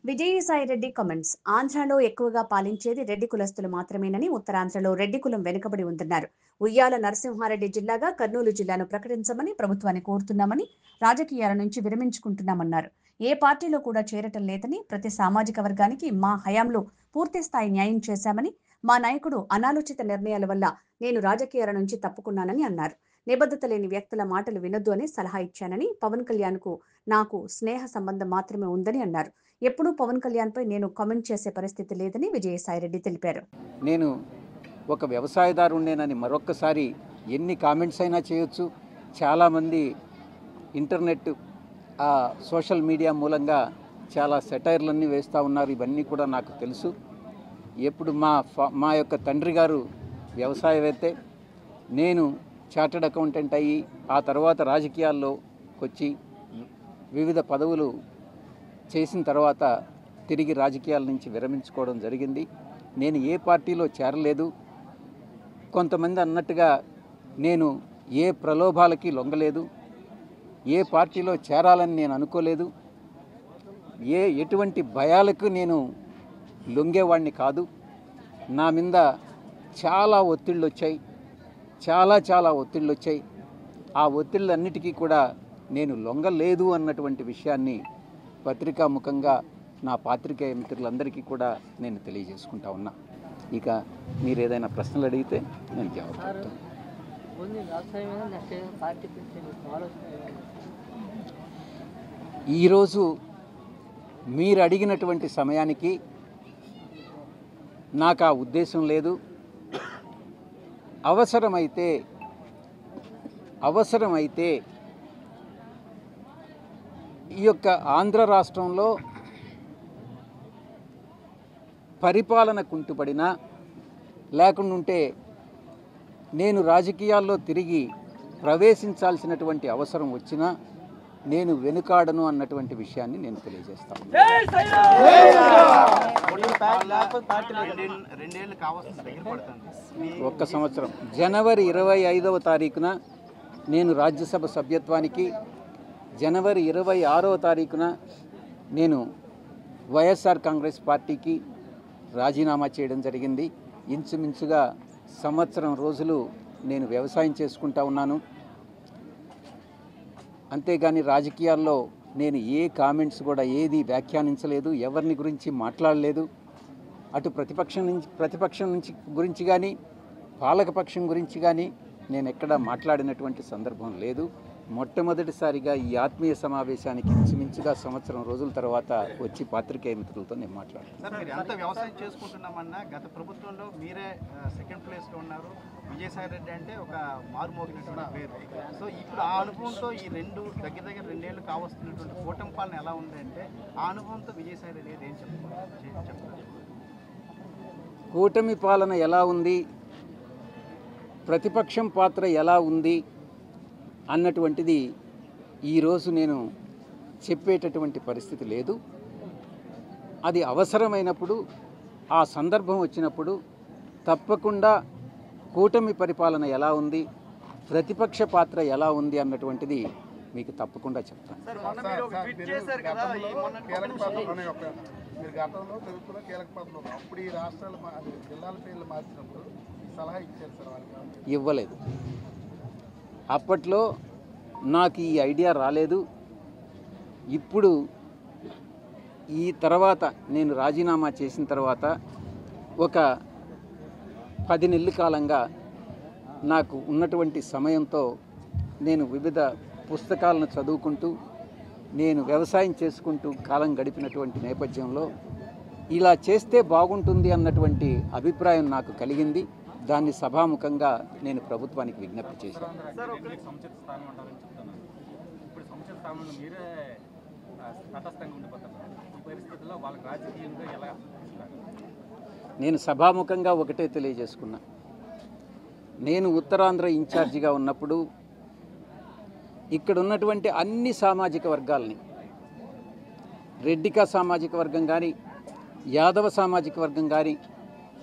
Vijayasai Reddy comments. ఆంధ్రాలో ఎక్కువగా పాలించేది రెడ్డి కులస్తులు మాత్రమేనని, ఉత్తరాంధ్రలో రెడ్డి కులం వెనుకబడి ఉందన్నారు. ఉయ్యాల నరసింహారెడ్డి జిల్లాగా కర్నూలు జిల్లాను ప్రకటించమని ప్రభుత్వాన్ని కోరుతున్నామని, రాజకీయాల నుంచి విరమించుకుంటున్నామన్నారు. ఏ పార్టీలో కూడా చేరటం లేదని, ప్రతి సామాజిక వర్గానికి మా హయాంలో పూర్తిస్థాయి న్యాయం చేశామని, మా నాయకుడు అనాలోచిత నిర్ణయాల వల్ల నేను రాజకీయాల నుంచి తప్పుకున్నానని అన్నారు. నిబద్ధత లేని వ్యక్తుల మాటలు వినొద్దు అని సలహా ఇచ్చానని, పవన్ కళ్యాణ్కు నాకు స్నేహ సంబంధం మాత్రమే ఉందని అన్నారు. ఎప్పుడూ పవన్ కళ్యాణ్పై నేను కామెంట్ చేసే పరిస్థితి లేదని విజయసాయిరెడ్డి తెలిపారు. నేను ఒక వ్యవసాయదారుణ్ణేనని మరొక్కసారి ఎన్ని కామెంట్స్ అయినా చేయొచ్చు. చాలామంది ఇంటర్నెట్ సోషల్ మీడియా మూలంగా చాలా సెటైర్లన్నీ వేస్తూ ఉన్నారు. ఇవన్నీ కూడా నాకు తెలుసు. ఎప్పుడు మా యొక్క తండ్రి గారు వ్యవసాయవేత్తే, నేను చార్టెడ్ అకౌంటెంట్ అయ్యి ఆ తర్వాత రాజకీయాల్లోకి వచ్చి వివిధ పదవులు చేసిన తర్వాత తిరిగి రాజకీయాల నుంచి విరమించుకోవడం జరిగింది. నేను ఏ పార్టీలో చేరలేదు. కొంతమంది అన్నట్టుగా నేను ఏ ప్రలోభాలకి లొంగలేదు. ఏ పార్టీలో చేరాలని నేను అనుకోలేదు. ఎటువంటి భయాలకు నేను లొంగేవాడిని కాదు. నా మీద చాలా ఒత్తిళ్ళు వచ్చాయి. చాలా ఒత్తిళ్ళు వచ్చాయి. ఆ ఒత్తిళ్ళన్నిటికీ కూడా నేను లొంగలేదు అన్నటువంటి విషయాన్ని పత్రికాముఖంగా నా పాత్రికేయ మిత్రులందరికీ కూడా నేను తెలియజేసుకుంటా ఉన్నా. ఇక మీరు ఏదైనా ప్రశ్నలు అడిగితే నేను జవాబు చెప్తాను. ఈరోజు మీరు అడిగినటువంటి సమయానికి నాకు ఆ ఉద్దేశం లేదు. అవసరమైతే ఈ యొక్క ఆంధ్ర రాష్ట్రంలో పరిపాలన కుంటుపడినా, లేకుంటే నేను రాజకీయాల్లో తిరిగి ప్రవేశించాల్సినటువంటి అవసరం వచ్చినా నేను వెనుకాడను అన్నటువంటి విషయాన్ని నేను తెలియజేస్తాను. ఒక్క సంవత్సరం జనవరి 25వ తారీఖున నేను రాజ్యసభ సభ్యత్వానికి, జనవరి 26వ తారీఖున నేను వైఎస్ఆర్ కాంగ్రెస్ పార్టీకి రాజీనామా చేయడం జరిగింది. ఇంచుమించుగా సంవత్సరం రోజులు నేను వ్యవసాయం చేసుకుంటా ఉన్నాను. అంతేగాని రాజకీయాల్లో నేను ఏ కామెంట్స్ కూడా ఏది వ్యాఖ్యానించలేదు, ఎవరిని గురించి మాట్లాడలేదు. అటు ప్రతిపక్షం నుంచి గురించి కానీ, పాలకపక్షం గురించి కానీ నేను ఎక్కడా మాట్లాడినటువంటి సందర్భం లేదు. మొట్టమొదటిసారిగా ఈ ఆత్మీయ సమావేశానికి ఇంచుమించుగా సంవత్సరం రోజుల తర్వాత వచ్చి పాత్రికేయ మిత్రులతో నేను మాట్లాడాను. సార్, మీరు ఎంత వ్యవసాయం చేసుకుంటున్నామన్నా గత ప్రభుత్వంలో మీరే సెకండ్ ప్లేస్లో ఉన్నారు. విజయసాయిరెడ్డి అంటే ఒక మారుమోగినటువంటి పేరు. సో ఇప్పుడు ఆ అనుభవంతో ఈ దగ్గర 2 ఏళ్ళు కావస్తున్నటువంటి కూటమి పాలన ఎలా ఉందంటే, ఆ అనుభవంతో విజయసాయిరెడ్డి గారు ఏం చెప్తారు? కూటమి పాలన ఎలా ఉంది, ప్రతిపక్షం పాత్ర ఎలా ఉంది అన్నటువంటిది ఈరోజు నేను చెప్పేటటువంటి పరిస్థితి లేదు. అది అవసరమైనప్పుడు, ఆ సందర్భం వచ్చినప్పుడు తప్పకుండా కూటమి పరిపాలన ఎలా ఉంది, ప్రతిపక్ష పాత్ర ఎలా ఉంది అన్నటువంటిది మీకు తప్పకుండా చెప్తాను. ఇవ్వలేదు. అప్పట్లో నాకు ఈ ఐడియా రాలేదు. ఇప్పుడు ఈ తర్వాత నేను రాజీనామా చేసిన తర్వాత ఒక 10 నెలల కాలంగా నాకు ఉన్నటువంటి సమయంతో నేను వివిధ పుస్తకాలను చదువుకుంటూ, నేను వ్యవసాయం చేసుకుంటూ కాలం గడిపినటువంటి నేపథ్యంలో ఇలా చేస్తే బాగుంటుంది అన్నటువంటి అభిప్రాయం నాకు కలిగింది. దాన్ని సభాముఖంగా నేను ప్రభుత్వానికి విజ్ఞప్తి చేశాను. నేను సభాముఖంగా ఒకటే తెలియజేసుకున్నా. నేను ఉత్తరాంధ్ర ఇన్ఛార్జిగా ఉన్నప్పుడు ఇక్కడ ఉన్నటువంటి అన్ని సామాజిక వర్గాలని, రెడ్డిక సామాజిక వర్గం కానీ, యాదవ సామాజిక వర్గం కానీ,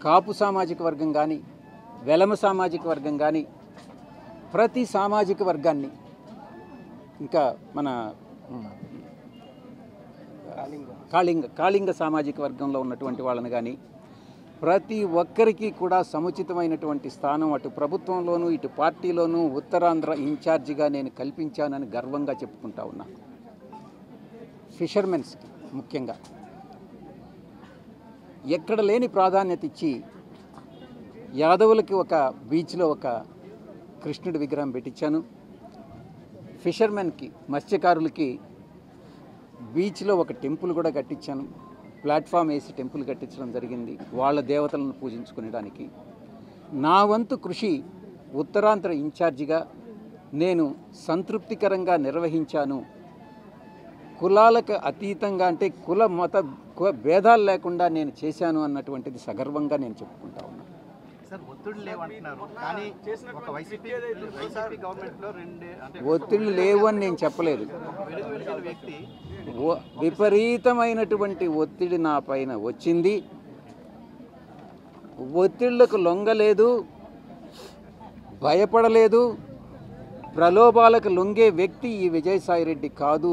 కాపు సామాజిక వర్గం కానీ, వెలమ సామాజిక వర్గం కానీ, ప్రతి సామాజిక వర్గాన్ని, ఇంకా మన కాళింగ సామాజిక వర్గంలో ఉన్నటువంటి వాళ్ళని కానీ ప్రతి ఒక్కరికి కూడా సముచితమైనటువంటి స్థానం అటు ప్రభుత్వంలోనూ ఇటు పార్టీలోనూ ఉత్తరాంధ్ర ఇన్ఛార్జిగా నేను కల్పించానని గర్వంగా చెప్పుకుంటా ఉన్నా. ఫిషర్మెన్స్కి ముఖ్యంగా ఎక్కడ లేని ప్రాధాన్యత ఇచ్చి యాదవులకి ఒక బీచ్లో ఒక కృష్ణుడి విగ్రహం పెట్టించాను. ఫిషర్మెన్కి మత్స్యకారులకి బీచ్లో ఒక టెంపుల్ కూడా కట్టించాను. ప్లాట్ఫామ్ వేసి టెంపుల్ కట్టించడం జరిగింది వాళ్ళ దేవతలను పూజించుకునేడానికి. నా వంతు కృషి ఉత్తరాంధ్ర ఇన్ఛార్జిగా నేను సంతృప్తికరంగా నిర్వహించాను. కులాలకు అతీతంగా అంటే కుల మత భేదాలు లేకుండా నేను చేశాను అన్నటువంటిది సగర్వంగా నేను చెప్పుకుంటా ఉన్నాను. సార్ ఒత్తిడి లేవంటున్నారు, కానీ ఒక వైసీపీ గవర్నమెంట్లో ఒత్తిళ్ళు లేవు అని నేను చెప్పలేదు. వ్యక్తి విపరీతమైనటువంటి ఒత్తిడి నా పైన వచ్చింది. ఒత్తిళ్లకు లొంగలేదు, భయపడలేదు. ప్రలోభాలకు లొంగే వ్యక్తి ఈ విజయసాయిరెడ్డి కాదు,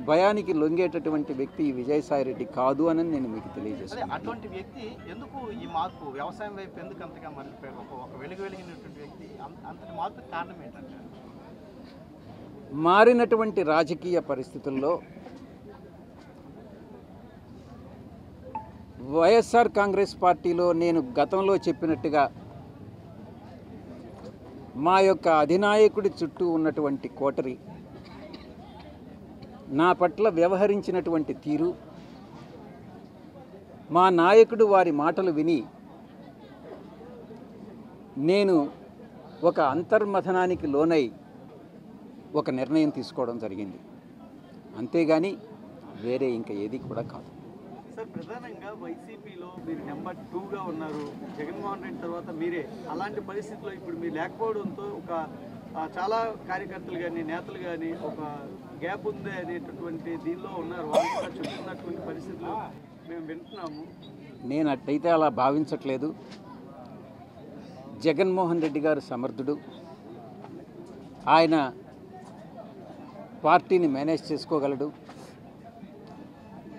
భయానికి లొంగేటటువంటి వ్యక్తి ఈ విజయసాయిరెడ్డి కాదు అని నేను మీకు తెలియజేస్తాను. అటువంటి వ్యక్తి ఎందుకు ఈ మార్పు వ్యవసాయం వైపు ఎందుకు అంతగా మళ్ళీపోయారు? ఒక వెలిగినటువంటి వ్యక్తి అంతటి మార్పు కారణం ఏంటంటే మారినటువంటి రాజకీయ పరిస్థితుల్లో వైఎస్ఆర్ కాంగ్రెస్ పార్టీలో నేను గతంలో చెప్పినట్టుగా మా యొక్క అధినాయకుడి చుట్టూ ఉన్నటువంటి కోటరి నా పట్ల వ్యవహరించినటువంటి తీరు, మా నాయకుడు వారి మాటలు విని నేను ఒక అంతర్మథనానికి లోనై ఒక నిర్ణయం తీసుకోవడం జరిగింది. అంతేగాని వేరే ఇంకా ఏది కూడా కాదు. సార్, ప్రధానంగా వైసీపీలో మీరు నెంబర్ 2గా ఉన్నారు. జగన్మోహన్ రెడ్డి తర్వాత మీరే. అలాంటి పరిస్థితుల్లో ఇప్పుడు మీరు లేకపోవడంతో ఒక చాలా కార్యకర్తలు కానీ నేతలు కానీ ఒక గ్యాప్ ఉంది అనేటటువంటి దీనిలో ఉన్నారు. వాళ్ళు కూడా చెప్తున్నటువంటి పరిస్థితులు మేము వింటున్నాము. నేను అట్టయితే అలా భావించట్లేదు. జగన్మోహన్ రెడ్డి గారు సమర్థుడు. ఆయన పార్టీని మేనేజ్ చేసుకోగలడు.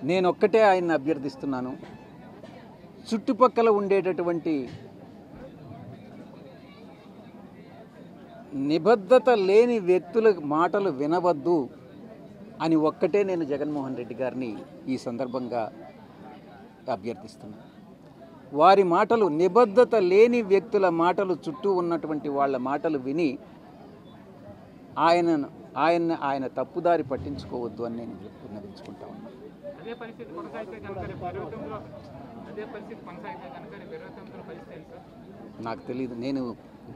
నేనొక్కటే ఆయన్ని అభ్యర్థిస్తున్నాను. చుట్టుపక్కల ఉండేటటువంటి నిబద్ధత లేని వ్యక్తుల మాటలు వినవద్దు అని ఒక్కటే నేను జగన్మోహన్ రెడ్డి గారిని ఈ సందర్భంగా అభ్యర్థిస్తున్నాను. వారి మాటలు, నిబద్ధత లేని వ్యక్తుల మాటలు, చుట్టూ ఉన్నటువంటి వాళ్ళ మాటలు విని ఆయన తప్పుదారి పట్టించుకోవద్దు అని నేను విన్నవించుకుంటా ఉన్నాను. నాకు తెలియదు. నేను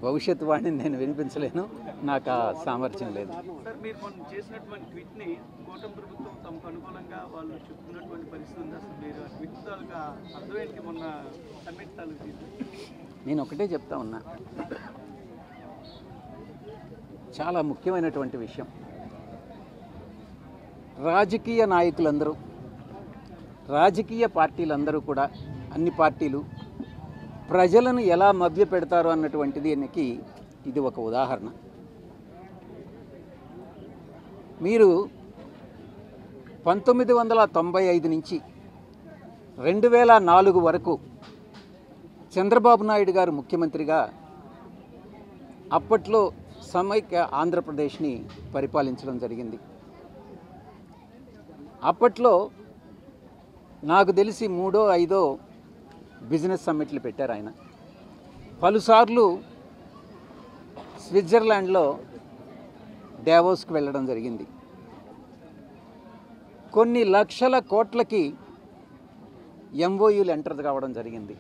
భవిష్యత్తు వాడిని నేను వినిపించలేను. నాకు ఆ సామర్థ్యం లేదు. సార్, మీరు మొన్న చేసినటువంటి ట్వీట్ని కూటమి ప్రభుత్వం తమకు అనుకూలంగా వాళ్ళు చెప్తున్నటువంటి పరిస్థితి ఉంది. అసలు మీరు ఆ ట్వీట్ తాలూకా అర్థం ఏంటి? మొన్న సమ్మిట్ తాలూకు నేను ఒకటే చెప్తా ఉన్నా, చాలా ముఖ్యమైనటువంటి విషయం. రాజకీయ నాయకులందరూ, రాజకీయ పార్టీలందరూ కూడా, అన్ని పార్టీలు ప్రజలను ఎలా మభ్యపెడతారు అన్నటువంటిది ఇది ఒక ఉదాహరణ. మీరు 1995 నుంచి 2004 వరకు చంద్రబాబు నాయుడు గారు ముఖ్యమంత్రిగా అప్పట్లో సమైక్య ఆంధ్రప్రదేశ్ని పరిపాలించడం జరిగింది. అప్పట్లో నాకు తెలిసి 3ో 5ో బిజినెస్ సమ్మిట్లు పెట్టారు ఆయన. పలుసార్లు స్విట్జర్లాండ్లో డావోస్కి వెళ్ళడం జరిగింది. కొన్ని లక్షల కోట్లకి ఎంఓయూలు ఎంటర్ కావడం జరిగింది.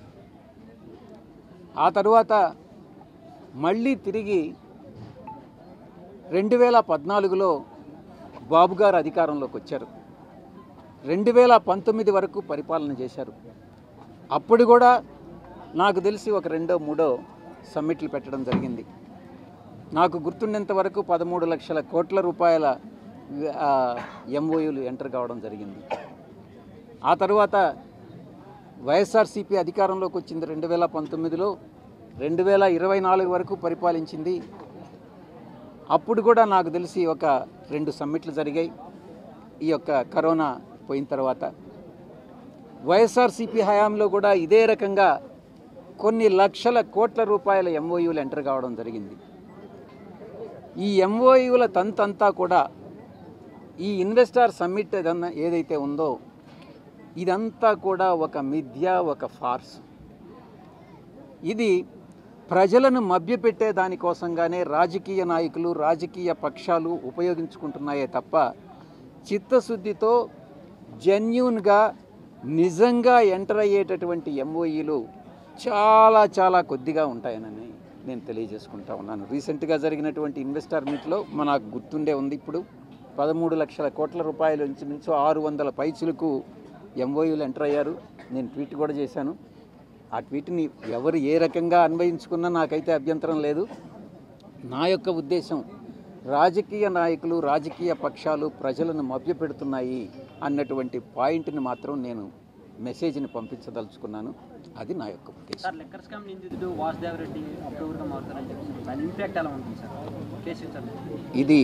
ఆ తరువాత మళ్ళీ తిరిగి 2014లో బాబు గారు అధికారంలోకి వచ్చారు. 2019 వరకు పరిపాలన చేశారు. అప్పుడు కూడా నాకు తెలిసి ఒక 2ో 3ో సమ్మిట్లు పెట్టడం జరిగింది. నాకు గుర్తుండేంత వరకు 13 లక్షల కోట్ల రూపాయల ఎంఓయూలు ఎంటర్ కావడం జరిగింది. ఆ తర్వాత వైఎస్ఆర్సీపీ అధికారంలోకి వచ్చింది 2019లో. 2024 వరకు పరిపాలించింది. అప్పుడు కూడా నాకు తెలిసి ఒక 2 సమ్మిట్లు జరిగాయి. ఈ యొక్క కరోనా పోయిన తర్వాత వైఎస్ఆర్సీపీ హయాంలో కూడా ఇదే రకంగా కొన్ని లక్షల కోట్ల రూపాయల ఎంఓయూలు ఎంటర్ కావడం జరిగింది. ఈ ఎంఓయూల తంతంతా కూడా ఈ ఇన్వెస్టర్ సమ్మిట్ ఏదైతే ఉందో ఇదంతా కూడా ఒక మిథ్య, ఒక ఫార్స్. ఇది ప్రజలను మభ్యపెట్టే దానికోసంగానే రాజకీయ నాయకులు, రాజకీయ పక్షాలు ఉపయోగించుకుంటున్నాయే తప్ప చిత్తశుద్ధితో జెన్యూన్గా నిజంగా ఎంటర్ అయ్యేటటువంటి ఎంఓఈలు చాలా చాలా కొద్దిగా ఉంటాయనని నేను తెలియజేసుకుంటా ఉన్నాను. రీసెంట్గా జరిగినటువంటి ఇన్వెస్టర్ మీట్లో మనకు గుర్తుండే ఉంది. ఇప్పుడు 13 లక్షల కోట్ల రూపాయల నుంచి 600 పైచులకు ఎంఓయూలు ఎంటర్ అయ్యారు. నేను ట్వీట్ కూడా చేశాను. ఆ ట్వీట్ని ఎవరు ఏ రకంగా అన్వయించుకున్నా నాకైతే అభ్యంతరం లేదు. నా యొక్క ఉద్దేశం రాజకీయ నాయకులు, రాజకీయ పక్షాలు ప్రజలను మభ్యపెడుతున్నాయి అన్నటువంటి పాయింట్ని మాత్రం నేను మెసేజ్ని పంపించదలుచుకున్నాను. అది నా యొక్క ఉద్దేశం. సార్, లిక్కర్ స్కామ్ నిందితుడు వాసుదేవ్ రెడ్డి అక్టోబర్గా మారుతారని చెప్పి దాని ఇంపాక్ట్ ఎలా ఉంటుంది సార్ కేసు? ఇది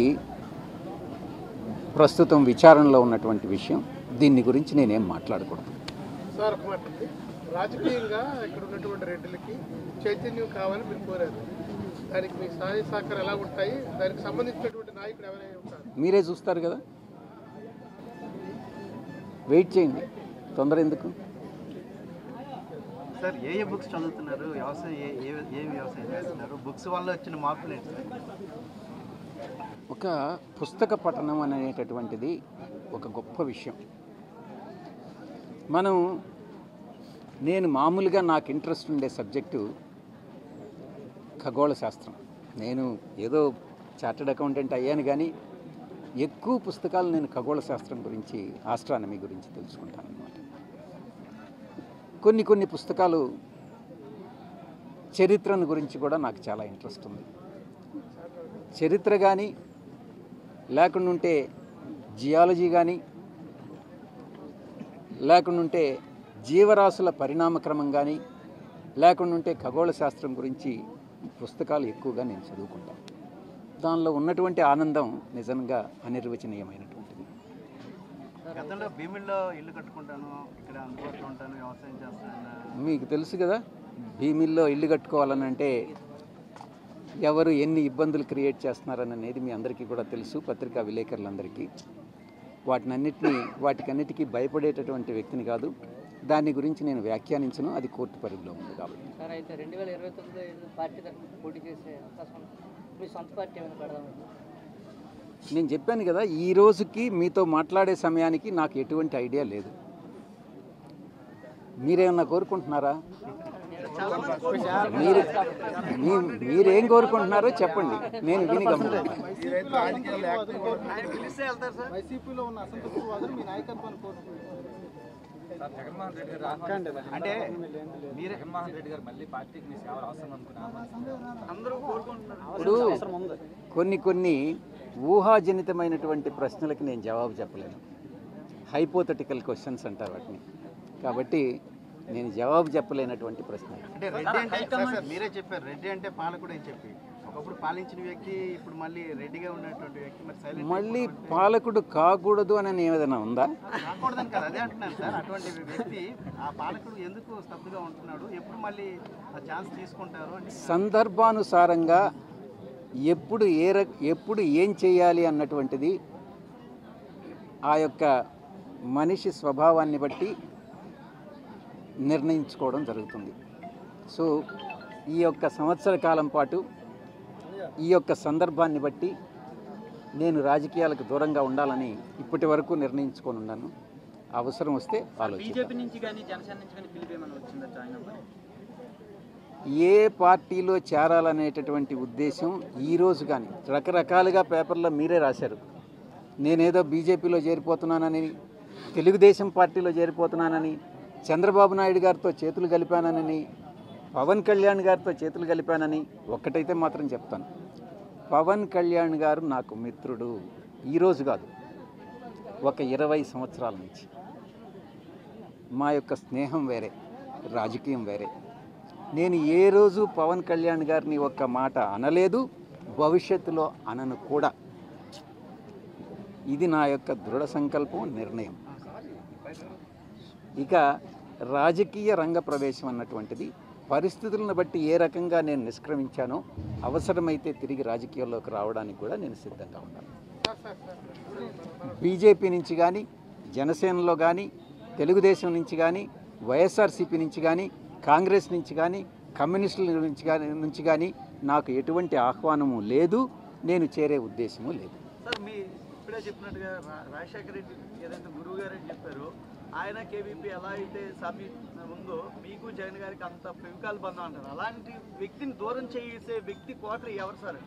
ప్రస్తుతం విచారణలో ఉన్నటువంటి విషయం. దీని గురించి నేనేం మాట్లాడకూడదు. సార్, ఒక మాట ఉంది. రాజకీయంగా ఇక్కడ ఉన్నటువంటి రెడ్డిలకి చైతన్యం కావాలని మీరు కోరారు. దానికి మీ సహాయ సహకారం ఎలా ఉంటాయి? దానికి సంబంధించినటువంటి నాయకుడు ఎవరైనా ఉంటారు? మీరే చూస్తారు కదా, వెయిట్ చేయండి, తొందర ఎందుకు? సార్, ఏ బుక్స్ చదువుతున్నారు? వ్యవసాయం ఏ వ్యవసాయం చేస్తున్నారు? బుక్స్ వల్ల వచ్చిన మార్పులు ఏంటి సార్? ఒక పుస్తక పఠనం అనేటటువంటిది ఒక గొప్ప విషయం. నేను మామూలుగా నాకు ఇంట్రెస్ట్ ఉండే సబ్జెక్టు ఖగోళ శాస్త్రం. నేను ఏదో చార్టెడ్ అకౌంటెంట్ అయ్యాను, కానీ ఎక్కువ పుస్తకాలు నేను ఖగోళ శాస్త్రం గురించి, ఆస్ట్రానమీ గురించి తెలుసుకుంటాను అన్నమాట. కొన్ని పుస్తకాలు చరిత్రను గురించి కూడా నాకు చాలా ఇంట్రెస్ట్ ఉంది. చరిత్ర కానీ, లేకుంటే జియాలజీ కానీ, లేకుంటే జీవరాశుల పరిణామక్రమం కానీ, లేకుంటే ఖగోళ శాస్త్రం గురించి పుస్తకాలు ఎక్కువగా నేను చదువుకుంటాను. దానిలో ఉన్నటువంటి ఆనందం నిజంగా అనిర్వచనీయమైనటువంటిది. గతంలో భీమిల్లో ఇల్లు కట్టుకుంటాను, ఇక్కడ అందుబాటులో ఉంటాను, వ్యవసాయం చేస్తాను. మీకు తెలుసు కదా, భీమిల్లో ఇల్లు కట్టుకోవాలనంటే ఎవరు ఎన్ని ఇబ్బందులు క్రియేట్ చేస్తున్నారని అనేది మీ అందరికీ కూడా తెలుసు, పత్రికా విలేకరులందరికీ. వాటికన్నిటికీ భయపడేటటువంటి వ్యక్తిని కాదు. దాని గురించి నేను వ్యాఖ్యానించను, అది కోర్టు పరిధిలో ఉంది కాబట్టి. సార్, అయితే 2029 పార్టీ తరఫున పోటీ చేసే అవకాశం మీ సొంత పార్టీ ఏమైనా పెడదాం? నేను చెప్పాను కదా, ఈ రోజుకి మీతో మాట్లాడే సమయానికి నాకు ఎటువంటి ఐడియా లేదు. మీరేమన్నా కోరుకుంటున్నారా? మీరేం కోరుకుంటున్నారో చెప్పండి, నేను విని గమనిస్తాను. వైసీపీలో ఉన్న అసంతృప్తివాదులు మీ నాయకత్వాన్ని కోరుకుంటున్నారు. అంటే జగన్మోహన్ రెడ్డి గారు మళ్ళీ పార్టీకి మీ సేవలు అవసరం అందరూ కోరుకుంటున్నారు. ఇప్పుడు కొన్ని ఊహాజనితమైనటువంటి ప్రశ్నలకి నేను జవాబు చెప్పలేను. హైపోథెటికల్ క్వశ్చన్స్ అంటారు వాటిని. కాబట్టి నేను జవాబు చెప్పలేనటువంటి ప్రశ్న. అంటే రెడ్డి అంటే సార్ మీరే చెప్పారు, రెడ్డి అంటే పాలకుడు అని చెప్పి. ఒకప్పుడు పాలించిన వ్యక్తి ఇప్పుడు మళ్ళీ రెడ్డిగా ఉన్నటువంటి వ్యక్తి మరి సైలెంట్ మళ్ళీ పాలకుడు కాకూడదు అని ఏదైనా ఉందా? కాకూడదని కదా, అదే అంటున్నాను సార్. అటువంటి వ్యక్తి ఆ పాలకుడు ఎందుకు స్తబ్దుగా ఉంటున్నాడు? ఎప్పుడు మళ్ళీ ఆ ఛాన్స్ తీసుకుంటారు అని సందర్భానుసారంగా ఎప్పుడు ఏం చేయాలి అన్నటువంటిది ఆ యొక్క మనిషి స్వభావాన్ని బట్టి నిర్ణయించుకోవడం జరుగుతుంది. సో ఈ యొక్క సంవత్సర కాలం పాటు ఈ యొక్క సందర్భాన్ని బట్టి నేను రాజకీయాలకు దూరంగా ఉండాలని ఇప్పటి వరకు నిర్ణయించుకొని ఉన్నాను. అవసరం వస్తే ఆలోచిస్తాను. బీజేపీ నుంచి కానీ జనసేన నుంచి కానీ పిలుపు ఏమైనా వచ్చిందా జాయిన్ అవ్వాలి? ఏ పార్టీలో చేరాలనేటటువంటి ఉద్దేశం ఈరోజు కానీ రకరకాలుగా పేపర్లో మీరే రాశారు. నేనేదో బీజేపీలో చేరిపోతున్నానని, తెలుగుదేశం పార్టీలో చేరిపోతున్నానని, చంద్రబాబు నాయుడు గారితో చేతులు కలిపానని, పవన్ కళ్యాణ్ గారితో చేతులు కలిపానని. ఒక్కటైతే మాత్రం చెప్తాను, పవన్ కళ్యాణ్ గారు నాకు మిత్రుడు. ఈరోజు కాదు, ఒక 20 సంవత్సరాల నుంచి. మా యొక్క స్నేహం వేరే, రాజకీయం వేరే. నేను ఏ రోజు పవన్ కళ్యాణ్ గారిని ఒక్క మాట అనలేదు, భవిష్యత్తులో అనను కూడా. ఇది నా యొక్క దృఢ సంకల్పం, నిర్ణయం. ఇక రాజకీయ రంగ ప్రవేశం అన్నటువంటిది పరిస్థితులను బట్టి ఏ రకంగా నేను నిష్క్రమించానో అవసరమైతే తిరిగి రాజకీయాల్లోకి రావడానికి కూడా నేను సిద్ధంగా ఉన్నాను. బీజేపీ నుంచి కానీ, జనసేనలో కానీ, తెలుగుదేశం నుంచి కానీ, వైఎస్ఆర్సీపీ నుంచి కానీ, కాంగ్రెస్ నుంచి కానీ, కమ్యూనిస్టుల నుంచి కానీ నాకు ఎటువంటి ఆహ్వానము లేదు, నేను చేరే ఉద్దేశము లేదు. సార్, మీ ఇప్పుడే చెప్పినట్టుగా రాజశేఖర రెడ్డి ఏదైతే గురువు గారు అని చెప్పారో, ఆయన కేవీపీ ఎలా అయితే సామీ ఉందో మీకు జగన్ గారికి అంత ఫెవికాల్ బంధం అంటారు. అలాంటి వ్యక్తిని దూరం చేసే వ్యక్తి కోటరీ ఎవరు సార్?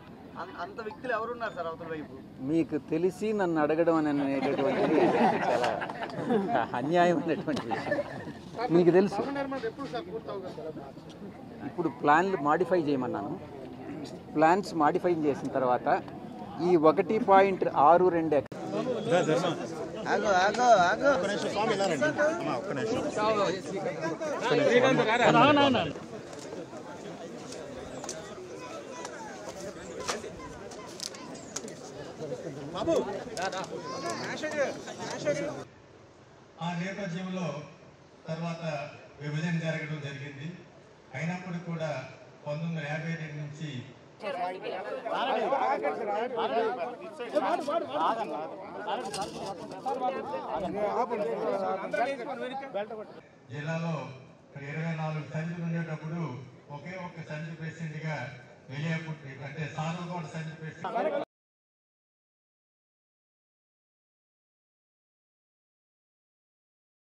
అంత వ్యక్తులు ఎవరున్నారు సార్ అవతల వైపు? మీకు తెలిసి నన్ను అడగడం అనేటటువంటిది చాలా అన్యాయమైనటువంటి విషయం. మీకు తెలుసు. ఇప్పుడు ప్లాన్లు మాడిఫై చేయమన్నాను. ప్లాన్స్ మాడిఫై చేసిన తర్వాత ఈ 1.62 ఆ నేపథ్యంలో తర్వాత విభజన జరగడం జరిగింది. అయినప్పుడు కూడా 1952 నుంచి జిల్లాలో 24 సంచులు ఉండేటప్పుడు ఒకే ఒక్క సంచు ప్రెసిడెంట్ గా వెళ్ళేప్పుడు అంటే సానుగోడ సంచు ప్రెసిడెంట్